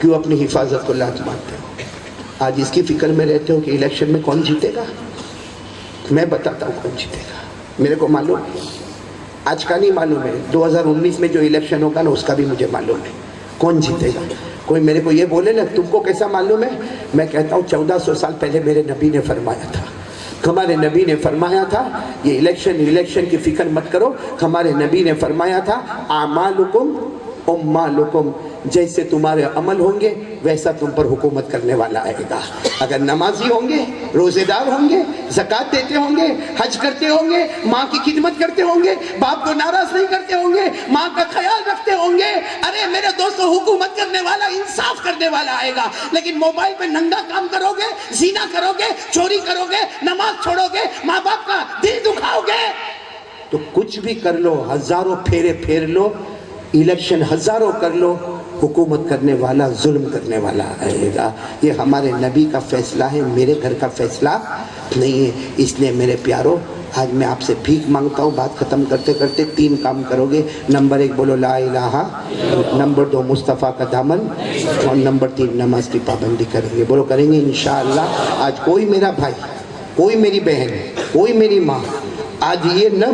کیوں اپنی حفاظت کو لاز مانتے ہو؟ آج اس کی فکر میں رہتے ہو کہ الیکشن میں کون جیتے گا؟ میں بتاتا ہوں کون جیتے گا، میرے کو معلوم ہے، آج کا نہیں معلوم ہے، 2019 میں جو الیکشن ہوگا نا اس کا بھی مجھے معلوم ہے کون جیتے گا۔ کوئی میرے کو یہ بولے نا تم کو کیسا معلوم ہے، میں کہتا ہوں 1400 سال پہلے میرے نبی نے فرمایا تھا، ہمارے نبی نے فرمایا تھا یہ الیکشن کی فکر مت کرو، ہمارے نبی نے فرمایا تھا اعمالکم امالکم، جیسے تمہارے عمل ہوں گے ویسا تم پر حکومت کرنے والا آئے گا۔ اگر نمازی ہوں گے، روزے دار ہوں گے، زکوٰۃ دیتے ہوں گے، حج کرتے ہوں گے، ماں کی خدمت کرتے ہوں گے، باپ کو ناراض نہیں کرتے ہوں گے، ماں کا خیال رکھتے ہوں گے، ارے میرے دوستو حکومت کرنے والا، انصاف کرنے والا آئے گا۔ لیکن موبائل پہ ننگا کام کرو گے، زنا کرو گے، چوری کرو گے، نماز چھوڑو گے، ماں باپ کا دل دکھاؤ گے، تو کچھ بھی کر لو، ہزاروں پھیرے پھیر لو، الیکشن ہزاروں کر لو، حکومت کرنے والا، ظلم کرنے والا آئے گا۔ یہ ہمارے نبی کا فیصلہ ہے، میرے گھر کا فیصلہ نہیں ہے۔ اس لیے میرے پیارو، آج میں آپ سے بھیک مانگتا ہوں، بات ختم کرتے کرتے 3 کام کرو گے۔ نمبر 1 بولو لا الہ، نمبر 2 مصطفیٰ کا دامن، اور نمبر 3 نماز کی پابندی کریں گے۔ بولو کریں گے انشاءاللہ۔ آج کوئی میرا بھائی، کوئی میری بہن، کوئی میری ماں آج یہ نہ